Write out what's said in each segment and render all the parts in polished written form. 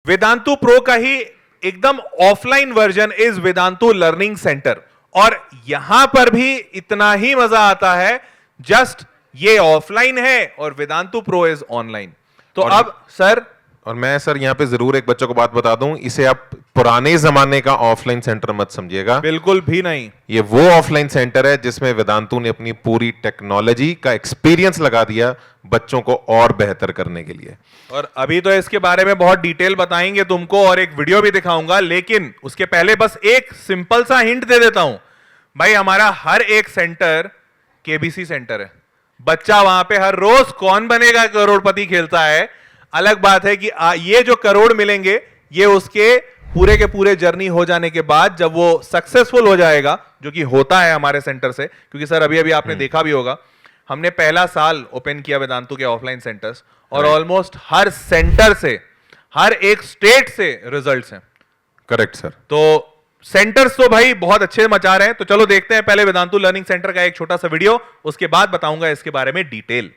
Vedantu pro का ही एकदम offline version is Vedantu learning centre, और यहां पर भी इतना ही मजा आता है। जस्ट ये ऑफलाइन है और वेदांतु प्रो इज ऑनलाइन। तो अब सर, और मैं सर यहाँ पे जरूर एक बच्चों को बात बता दूं, इसे आप पुराने जमाने का ऑफलाइन सेंटर मत समझिएगा, बिल्कुल भी नहीं। ये वो ऑफलाइन सेंटर है जिसमें वेदांतु ने अपनी पूरी टेक्नोलॉजी का एक्सपीरियंस लगा दिया बच्चों को और बेहतर करने के लिए। और अभी तो इसके बारे में बहुत डिटेल बताएंगे तुमको और एक वीडियो भी दिखाऊंगा, लेकिन उसके पहले बस एक सिंपल सा हिंट दे देता हूं। भाई हमारा हर एक सेंटर केबीसी सेंटर है। बच्चा वहां पे हर रोज कौन बनेगा करोड़पति खेलता है। अलग बात है कि ये जो करोड़ मिलेंगे ये उसके पूरे के पूरे जर्नी हो जाने के बाद जब वो सक्सेसफुल हो जाएगा, जो कि होता है हमारे सेंटर से। क्योंकि सर अभी अभी आपने देखा भी होगा, हमने पहला साल ओपन किया वेदांतु के ऑफलाइन सेंटर्स, और ऑलमोस्ट हर सेंटर से, हर एक स्टेट से रिजल्ट्स हैं। Correct sir. तो सेंटर्स तो भाई बहुत अच्छे मचा रहे हैं। तो चलो देखते हैं पहले वेदांतु लर्निंग सेंटर का एक छोटा सा वीडियो, उसके बाद बताऊंगा इसके बारे में डिटेल।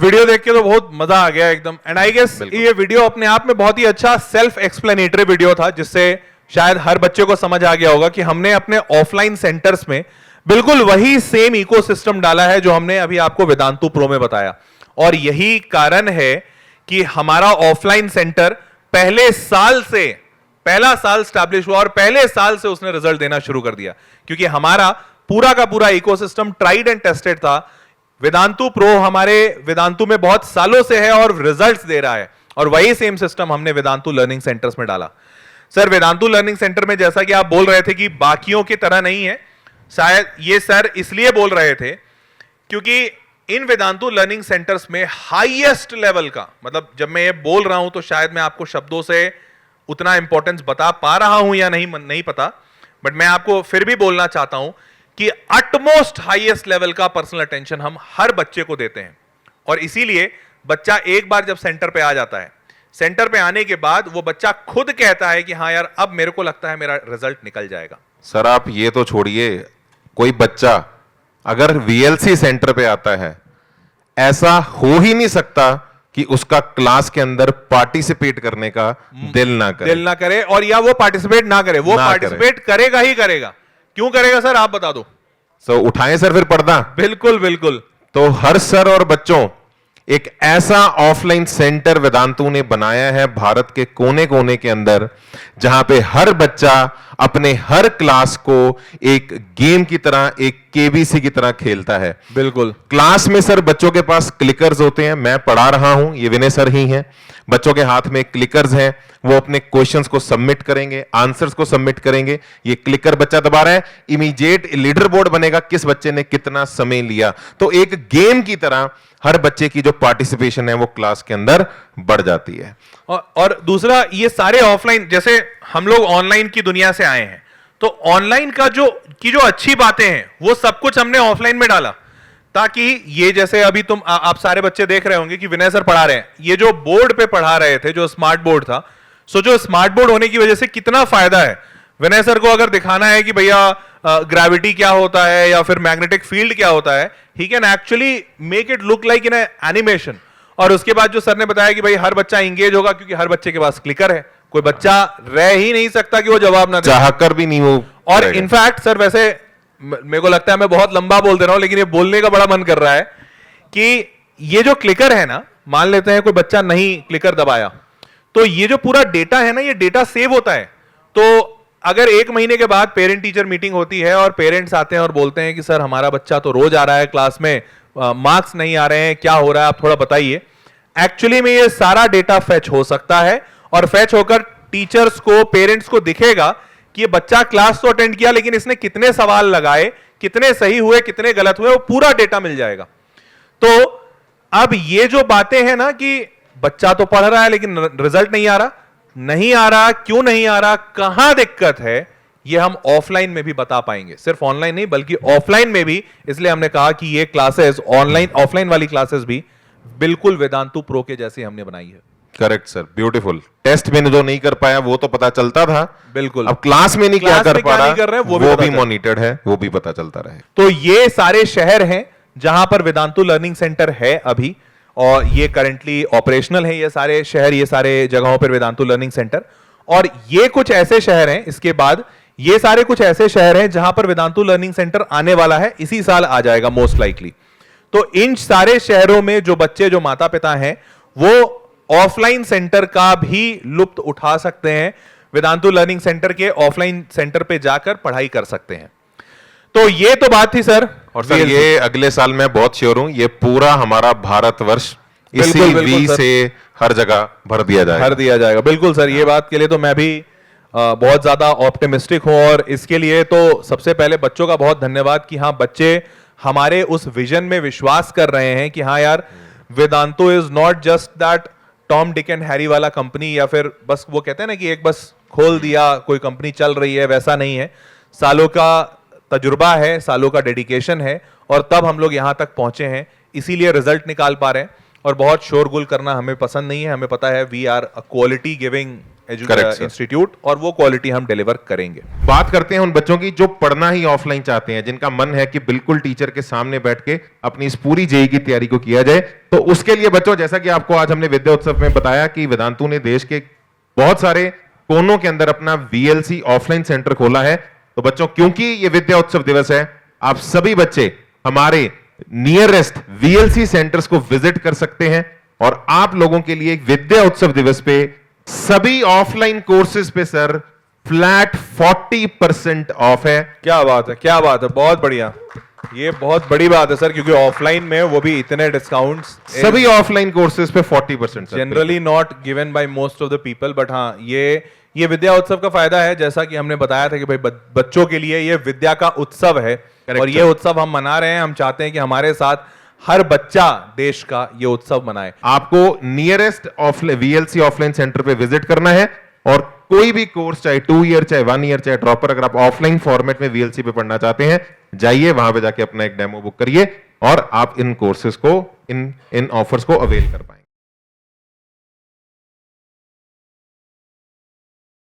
वीडियो देख के तो बहुत मजा आ गया एकदम। एंड आई गेस ये वीडियो अपने आप में बहुत ही अच्छा सेल्फ एक्सप्लेनेटरी वीडियो था, जिससे शायद हर बच्चे को समझ आ गया होगा कि हमने अपने ऑफलाइन सेंटर्स में बिल्कुल वही सेम इकोसिस्टम डाला है जो हमने अभी आपको वेदांतु प्रो में बताया। और यही कारण है कि हमारा ऑफलाइन सेंटर पहले साल से, पहला साल स्टैब्लिश हुआ और पहले साल से उसने रिजल्ट देना शुरू कर दिया, क्योंकि हमारा पूरा का पूरा इकोसिस्टम ट्राइड एंड टेस्टेड था। वेदांतु प्रो हमारे वेदांतु में बहुत सालों से है और रिजल्ट्स दे रहा है, और वही सेम सिस्टम हमने वेदांतु लर्निंग सेंटर्स में डाला। सर वेदांतु लर्निंग सेंटर में जैसा कि आप बोल रहे थे कि बाकियों की तरह नहीं है, शायद ये सर इसलिए बोल रहे थे क्योंकि इन वेदांतु लर्निंग सेंटर्स में हाईएस्ट लेवल का, मतलब जब मैं ये बोल रहा हूं तो शायद मैं आपको शब्दों से उतना इंपॉर्टेंस बता पा रहा हूं या नहीं पता, बट मैं आपको फिर भी बोलना चाहता हूं कि अटमोस्ट हाईएस्ट लेवल का पर्सनल अटेंशन हम हर बच्चे को देते हैं। और इसीलिए बच्चा एक बार जब सेंटर पे आ जाता है, सेंटर पे आने के बाद वो बच्चा खुद कहता है कि हाँ यार अब मेरे को लगता है मेरा रिजल्ट निकल जाएगा। सर आप ये तो छोड़िए, कोई बच्चा अगर वीएलसी सेंटर पे आता है, ऐसा हो ही नहीं सकता कि उसका क्लास के अंदर पार्टिसिपेट करने का दिल ना करे और या वो पार्टिसिपेट ना करे। वो पार्टिसिपेट करेगा ही करेगा। क्यों करेगा सर, आप बता दो। सो उठाएं सर फिर पर्दा। बिल्कुल बिल्कुल। तो हर सर और बच्चों, एक ऐसा ऑफलाइन सेंटर वेदांतु ने बनाया है भारत के कोने कोने के अंदर, जहां पे हर बच्चा अपने हर क्लास को एक गेम की तरह, एक केबीसी की तरह खेलता है। बिल्कुल। क्लास में सर बच्चों के पास क्लिकर्स होते हैं, मैं पढ़ा रहा हूं, ये विनय सर ही हैं। बच्चों के हाथ में क्लिकर्स हैं, वो अपने क्वेश्चंस को सबमिट करेंगे, आंसर्स को सबमिट करेंगे। ये क्लिकर बच्चा दबा रहा है, इमीडिएट लीडर बोर्ड बनेगा किस बच्चे ने कितना समय लिया। तो एक गेम की तरह हर बच्चे की जो पार्टिसिपेशन है वो क्लास के अंदर बढ़ जाती है। और दूसरा, ये सारे ऑफलाइन, जैसे हम लोग ऑनलाइन की दुनिया से आए हैं, तो ऑनलाइन का जो अच्छी बातें हैं वो सब कुछ हमने ऑफलाइन में डाला, ताकि ये जैसे अभी तुम आप सारे बच्चे देख रहे होंगे कि विनय सर पढ़ा रहे हैं, ये जो बोर्ड पे पढ़ा रहे थे, जो स्मार्ट बोर्ड था, सो जो स्मार्ट बोर्ड होने की वजह से कितना फायदा है। विनय सर को अगर दिखाना है कि भैया ग्रेविटी क्या होता है या फिर मैग्नेटिक फील्ड क्या होता है, he can actually make it look like in animation. और उसके बाद जो सर ने बताया कि भाई हर बच्चा इंगेज होगा, क्योंकि हर बच्चे के पास क्लिकर है, कोई बच्चा रह ही नहीं सकता कि वो जवाब ना दे, चाहकर भी नहीं वो। और इनफैक्ट सर, वैसे मेरे को लगता है मैं बहुत लंबा बोल दे रहा हूं, लेकिन ये बोलने का बड़ा मन कर रहा है कि ये जो क्लिकर है ना, मान लेते हैं कोई बच्चा नहीं क्लिकर दबाया, तो ये जो पूरा डेटा है ना, ये डेटा सेव होता है। तो अगर 1 महीने के बाद पेरेंट टीचर मीटिंग होती है और पेरेंट्स आते हैं और बोलते हैं कि सर हमारा बच्चा तो रोज आ रहा है क्लास में, मार्क्स नहीं आ रहे हैं, क्या हो रहा है, आप थोड़ा बताइए। एक्चुअली में ये सारा डेटा फेच हो सकता है और फेच होकर टीचर्स को, पेरेंट्स को दिखेगा कि ये बच्चा क्लास तो अटेंड किया, लेकिन इसने कितने सवाल लगाए, कितने सही हुए, कितने गलत हुए, वो पूरा डेटा मिल जाएगा। तो अब ये जो बातें हैं ना कि बच्चा तो पढ़ रहा है लेकिन रिजल्ट नहीं आ रहा, क्यों नहीं आ रहा, कहां दिक्कत है, ये हम ऑफलाइन में भी बता पाएंगे। सिर्फ ऑनलाइन नहीं बल्कि ऑफलाइन में भी। इसलिए हमने कहा कि ये क्लासेस, ऑनलाइन ऑफलाइन वाली क्लासेस भी बिल्कुल वेदांतु प्रो के जैसी हमने बनाई है। Correct sir, beautiful. टेस्ट में जो नहीं कर पाया वो तो पता चलता था, बिल्कुल। अब क्लास में नहीं क्या कर पा रहा, वो भी मॉनिटर्ड है, वो भी पता चलता रहे। तो ये सारे शहर हैं जहां पर वेदांतु लर्निंग सेंटर है अभी, और ये करंटली ऑपरेशनल है। ये सारे शहर, ये सारे जगहों पर वेदांतु लर्निंग सेंटर। और ये कुछ ऐसे शहर हैं, इसके बाद ये सारे कुछ ऐसे शहर हैं जहां पर वेदांतु लर्निंग सेंटर आने वाला है, इसी साल आ जाएगा मोस्ट लाइकली। तो इन सारे शहरों में जो बच्चे, जो माता पिता हैं, वो ऑफलाइन सेंटर का भी लुत्फ उठा सकते हैं। वेदांतु लर्निंग सेंटर के ऑफलाइन सेंटर पे जाकर पढ़ाई कर सकते हैं। तो ये तो बात थी सर। और सर ये अगले साल मैं बहुत श्योर हूं, ये पूरा हमारा भारतवर्ष इसी वी से हर जगह भर दिया जाएगा। बिल्कुल सर, ये बात के लिए तो मैं भी बहुत ज्यादा ऑप्टिमिस्टिक हूं। और इसके लिए तो सबसे पहले बच्चों का बहुत धन्यवाद कि हाँ, बच्चे हमारे उस विजन में विश्वास कर रहे हैं कि हाँ यार, Vedantu is not just that Tom Dick and Harry वाला कंपनी, या फिर बस वो कहते हैं ना कि एक बस खोल दिया कोई कंपनी चल रही है, वैसा नहीं है। सालों का तजुर्बा है, सालों का डेडिकेशन है, और तब हम लोग यहां तक पहुंचे हैं। इसीलिए रिजल्ट निकाल पा रहे हैं। और बहुत शोरगुल करना हमें पसंद नहीं है। हमें पता है we are a quality giving institute, और वो क्वालिटी हम डिलीवर करेंगे। बात करते हैं उन बच्चों की जो पढ़ना ही ऑफलाइन चाहते हैं, जिनका मन है कि बिल्कुल टीचर के सामने बैठ के अपनी इस पूरी जेईई की तैयारी को किया जाए। तो उसके लिए बच्चों, जैसा कि आपको आज हमने विद्या उत्सव में बताया कि वेदांतु ने देश के बहुत सारे कोनों के अंदर अपना वीएलसी ऑफलाइन सेंटर खोला है। तो बच्चों, क्योंकि ये विद्या उत्सव दिवस है, आप सभी बच्चे हमारे नियरेस्ट वीएलसी सेंटर्स को विजिट कर सकते हैं। और आप लोगों के लिए विद्या उत्सव दिवस पे सभी ऑफलाइन कोर्सेज पे सर फ्लैट 40% ऑफ है। क्या बात है, क्या बात है, बहुत बढ़िया। ये बहुत बड़ी बात है सर, क्योंकि ऑफलाइन में वो भी इतने डिस्काउंट्स सभी ऑफलाइन कोर्सेज पे 40% generally not given by most of the people. But हाँ, ये विद्या उत्सव का फायदा है, जैसा कि हमने बताया था कि भाई बच्चों के लिए ये विद्या का उत्सव है। और ये उत्सव हम मना रहे हैं। हम चाहते हैं कि हमारे साथ हर बच्चा देश का ये उत्सव मनाए। आपको नियरेस्ट वीएलसी ऑफलाइन सेंटर पे विजिट करना है, और कोई भी कोर्स, चाहे 2 ईयर, चाहे 1 ईयर, चाहे ड्रॉपर, अगर आप ऑफलाइन फॉर्मेट में वीएलसी पे पढ़ना चाहते हैं, जाइए वहां पे जाके अपना एक डेमो बुक करिए और आप इन कोर्सेज को, इन ऑफर्स को अवेल कर पाएंगे।